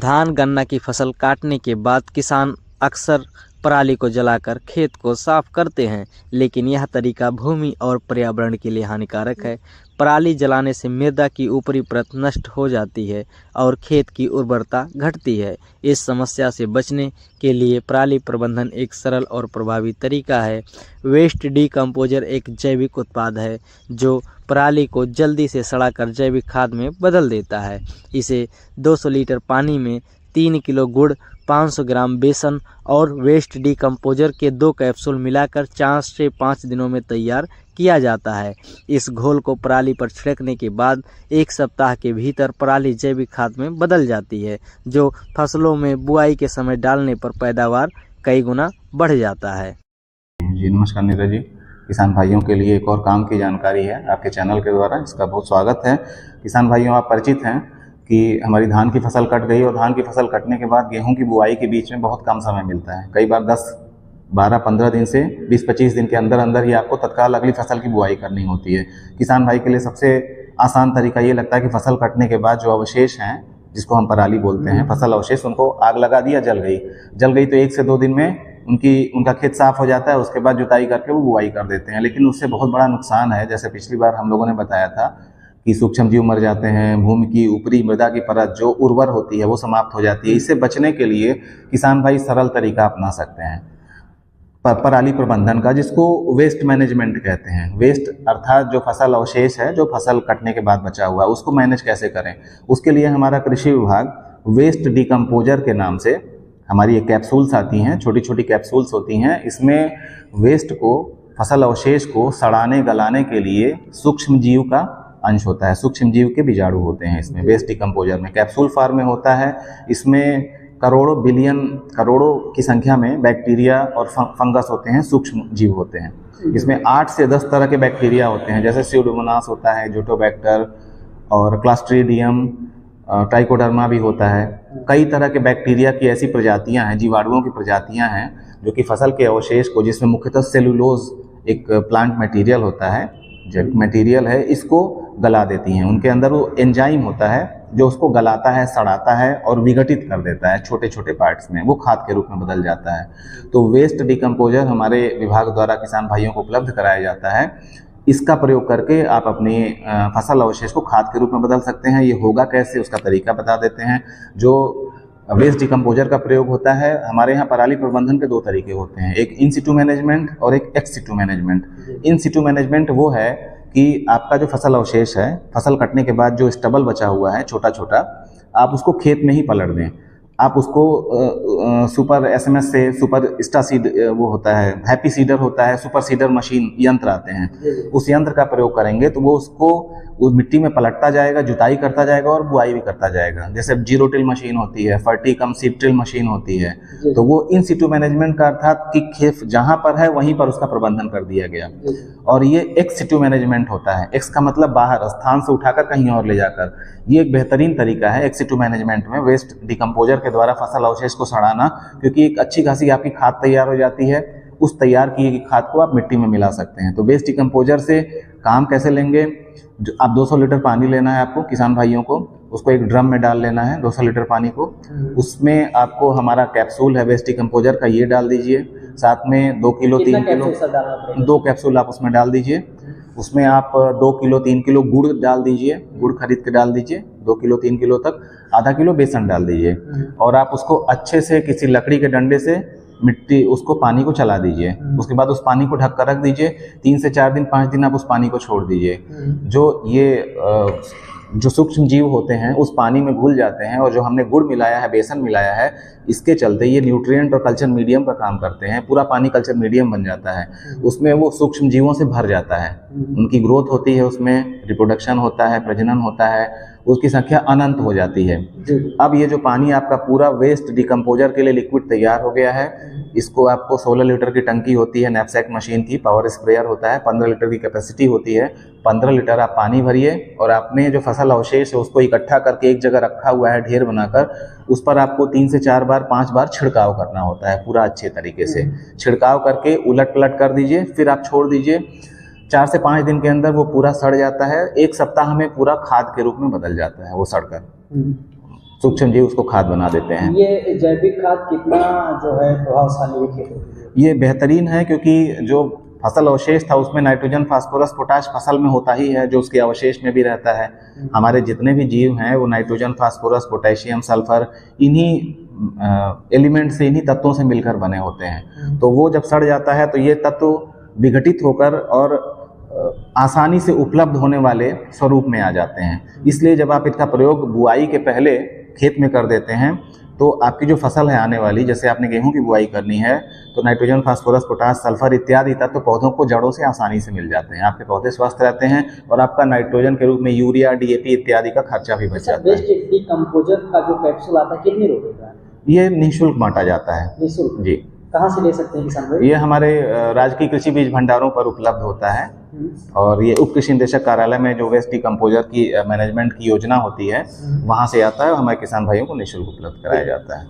धान गन्ना की फसल काटने के बाद किसान अक्सर पराली को जलाकर खेत को साफ करते हैं, लेकिन यह तरीका भूमि और पर्यावरण के लिए हानिकारक है। पराली जलाने से मृदा की ऊपरी परत नष्ट हो जाती है और खेत की उर्वरता घटती है। इस समस्या से बचने के लिए पराली प्रबंधन एक सरल और प्रभावी तरीका है। वेस्ट डिकम्पोजर एक जैविक उत्पाद है जो पराली को जल्दी से सड़ाकर जैविक खाद में बदल देता है। इसे 200 लीटर पानी में 3 किलो गुड़, 500 ग्राम बेसन और वेस्ट डिकम्पोजर के 2 कैप्सूल मिलाकर 4 से 5 दिनों में तैयार किया जाता है। इस घोल को पराली पर छिड़कने के बाद 1 सप्ताह के भीतर पराली जैविक खाद में बदल जाती है, जो फसलों में बुआई के समय डालने पर पैदावार कई गुना बढ़ जाता है। जी नमस्कार नीरज जी, किसान भाइयों के लिए एक और काम की जानकारी है आपके चैनल के द्वारा, इसका बहुत स्वागत है। किसान भाइयों, आप परिचित हैं कि हमारी धान की फसल कट गई और धान की फसल कटने के बाद गेहूं की बुआई के बीच में बहुत कम समय मिलता है। कई बार 10, 12, 15 दिन से 20-25 दिन के अंदर अंदर ही आपको तत्काल अगली फसल की बुआई करनी होती है। किसान भाई के लिए सबसे आसान तरीका ये लगता है कि फसल कटने के बाद जो अवशेष हैं, जिसको हम पराली बोलते हैं, फसल अवशेष, उनको आग लगा दिया, जल गई तो 1 से 2 दिन में उनका खेत साफ हो जाता है। उसके बाद जुताई करके वो बुआई कर देते हैं। लेकिन उससे बहुत बड़ा नुकसान है, जैसे पिछली बार हम लोगों ने बताया था कि सूक्ष्म जीव मर जाते हैं, भूमि की ऊपरी मृदा की परत जो उर्वर होती है वो समाप्त हो जाती है। इससे बचने के लिए किसान भाई सरल तरीका अपना सकते हैं पराली प्रबंधन का, जिसको वेस्ट मैनेजमेंट कहते हैं। वेस्ट अर्थात जो फसल अवशेष है, जो फसल कटने के बाद बचा हुआ है, उसको मैनेज कैसे करें। उसके लिए हमारा कृषि विभाग वेस्ट डिकम्पोजर के नाम से हमारी एक कैप्सूल्स आती हैं, छोटी छोटी कैप्सूल्स होती हैं। इसमें वेस्ट को, फसल अवशेष को सड़ाने गलाने के लिए सूक्ष्म जीव का अंश होता है, सूक्ष्म जीव के बीजाणु होते हैं इसमें। वेस्ट डिकम्पोजर में कैप्सूल फॉर्म में होता है। इसमें करोड़ों बिलियन, करोड़ों की संख्या में बैक्टीरिया और फंगस होते हैं, सूक्ष्म जीव होते हैं। इसमें 8 से 10 तरह के बैक्टीरिया होते हैं, जैसे स्यूडोमोनास होता है, जोटोबैक्टर और क्लस्ट्रीडियम, ट्राइकोडर्मा भी होता है। कई तरह के बैक्टीरिया की ऐसी प्रजातियां हैं, जीवाणुओं की प्रजातियां हैं, जो कि फसल के अवशेष को, जिसमें मुख्यतः सेलुलोज एक प्लांट मटेरियल होता है, जैविक मटेरियल है, इसको गला देती हैं। उनके अंदर वो एंजाइम होता है जो उसको गलाता है, सड़ाता है और विघटित कर देता है छोटे छोटे पार्ट्स में, वो खाद के रूप में बदल जाता है। तो वेस्ट डिकम्पोजर हमारे विभाग द्वारा किसान भाइयों को उपलब्ध कराया जाता है। इसका प्रयोग करके आप अपनी फसल अवशेष को खाद के रूप में बदल सकते हैं। ये होगा कैसे, उसका तरीका बता देते हैं। जो वेस्ट डिकम्पोजर का प्रयोग होता है, हमारे यहाँ पराली प्रबंधन के 2 तरीके होते हैं, एक इन सिटू मैनेजमेंट और एक एक्स सिटू मैनेजमेंट। इन सिटू मैनेजमेंट वो है कि आपका जो फसल अवशेष है, फसल कटने के बाद जो स्टबल बचा हुआ है छोटा छोटा, आप उसको खेत में ही पलट दें। आप उसको सुपर SMS से, सुपर स्टा सीड वो होता है, हैप्पी सीडर होता है, सुपर सीडर मशीन यंत्र आते हैं, उस यंत्र का प्रयोग करेंगे तो वो उसको उस मिट्टी में पलटता जाएगा, जुताई करता जाएगा और बुआई भी करता जाएगा। जैसे जीरो टिल मशीन होती है, फर्टी कम सीड टिल मशीन होती है। तो वो इन सिटू मैनेजमेंट का अर्थात कि खेत जहां पर है वहीं पर उसका प्रबंधन कर दिया गया। और ये एक्स सिटू मैनेजमेंट होता है, एक्स का मतलब बाहर, स्थान से उठाकर कहीं और ले जाकर। ये एक बेहतरीन तरीका है एक्स सिटू मैनेजमेंट में, वेस्ट डिकम्पोजर के द्वारा फसल अवशेष को सड़ाना, क्योंकि एक अच्छी खासी आपकी खाद तैयार हो जाती है। उस तैयार की गई खाद को आप मिट्टी में मिला सकते हैं। तो वेस्ट डिकम्पोजर से काम कैसे लेंगे, आप 200 लीटर पानी लेना है आपको, किसान भाइयों को, उसको एक ड्रम में डाल लेना है 200 लीटर पानी को। उसमें आपको हमारा कैप्सूल है वेस्ट डिकम्पोजर का, ये डाल दीजिए। साथ में 2 किलो 3 किलो 2 कैप्सूल आप उसमें डाल दीजिए। उसमें आप 2 किलो 3 किलो गुड़ डाल दीजिए, गुड़ खरीद के डाल दीजिए 2 किलो 3 किलो तक। आधा किलो बेसन डाल दीजिए और आप उसको अच्छे से किसी लकड़ी के डंडे से मिट्टी, उसको पानी को चला दीजिए। उसके बाद उस पानी को ढक कर रख दीजिए। 3 से 4 दिन 5 दिन आप उस पानी को छोड़ दीजिए। जो सूक्ष्म जीव होते हैं उस पानी में घुल जाते हैं, और जो हमने गुड़ मिलाया है, बेसन मिलाया है, इसके चलते ये न्यूट्रिएंट और कल्चर मीडियम का काम करते हैं। पूरा पानी कल्चर मीडियम बन जाता है, उसमें वो सूक्ष्म जीवों से भर जाता है, उनकी ग्रोथ होती है, उसमें रिप्रोडक्शन होता है, प्रजनन होता है, उसकी संख्या अनंत हो जाती है। अब ये जो पानी आपका पूरा वेस्ट डिकम्पोजर के लिए लिक्विड तैयार हो गया है, इसको आपको 16 लीटर की टंकी होती है नैपसैक मशीन की, पावर स्प्रेयर होता है, 15 लीटर की कैपेसिटी होती है। 15 लीटर आप पानी भरिए और आपने जो फसल अवशेष है उसको इकट्ठा करके एक जगह रखा हुआ है ढेर बनाकर, उस पर आपको 3 से 4 बार 5 बार छिड़काव करना होता है पूरा अच्छे तरीके से। छिड़काव करके उलट पलट कर दीजिए, फिर आप छोड़ दीजिए। 4 से 5 दिन के अंदर वो पूरा सड़ जाता है। 1 सप्ताह में पूरा खाद के रूप में बदल जाता है वो सड़कर। सूक्ष्म जीव उसको खाद बना देते हैं। ये जैविक खाद कितना जो है प्रभावशाली है खेतों के लिए? ये बेहतरीन है क्योंकि जो फसल अवशेष था उसमें नाइट्रोजन, फास्फोरस, पोटाश फसल में होता ही है, जो उसके अवशेष में भी रहता है। हमारे जितने भी जीव हैं वो नाइट्रोजन, फास्फोरस, पोटेशियम, सल्फर इन्हीं एलिमेंट से, इन्हीं तत्वों से मिलकर बने होते हैं। तो वो जब सड़ जाता है तो ये तत्व विघटित होकर और आसानी से उपलब्ध होने वाले स्वरूप में आ जाते हैं। इसलिए जब आप इसका प्रयोग बुआई के पहले खेत में कर देते हैं तो आपकी जो फसल है आने वाली, जैसे आपने गेहूं की बुआई करनी है तो नाइट्रोजन, फास्फोरस, पोटाश, सल्फर इत्यादि तत्व पौधों को जड़ों से आसानी से मिल जाते हैं। आपके पौधे स्वस्थ रहते हैं और आपका नाइट्रोजन के रूप में यूरिया, डीएपी इत्यादि का खर्चा भी बच जाता है। वेस्ट डिकम्पोजर का जो कैप्सूल आता है कितने रुपए का है? ये निःशुल्क बांटा जाता है। निःशुल्क? जी। कहाँ से ले सकते हैं किसान भाई? ये हमारे राजकीय कृषि बीज भंडारों पर उपलब्ध होता है और ये उप कृषि निदेशक कार्यालय में जो वेस्ट डिकम्पोजर की मैनेजमेंट की योजना होती है वहाँ से आता है और हमारे किसान भाइयों को निःशुल्क उपलब्ध कराया जाता है।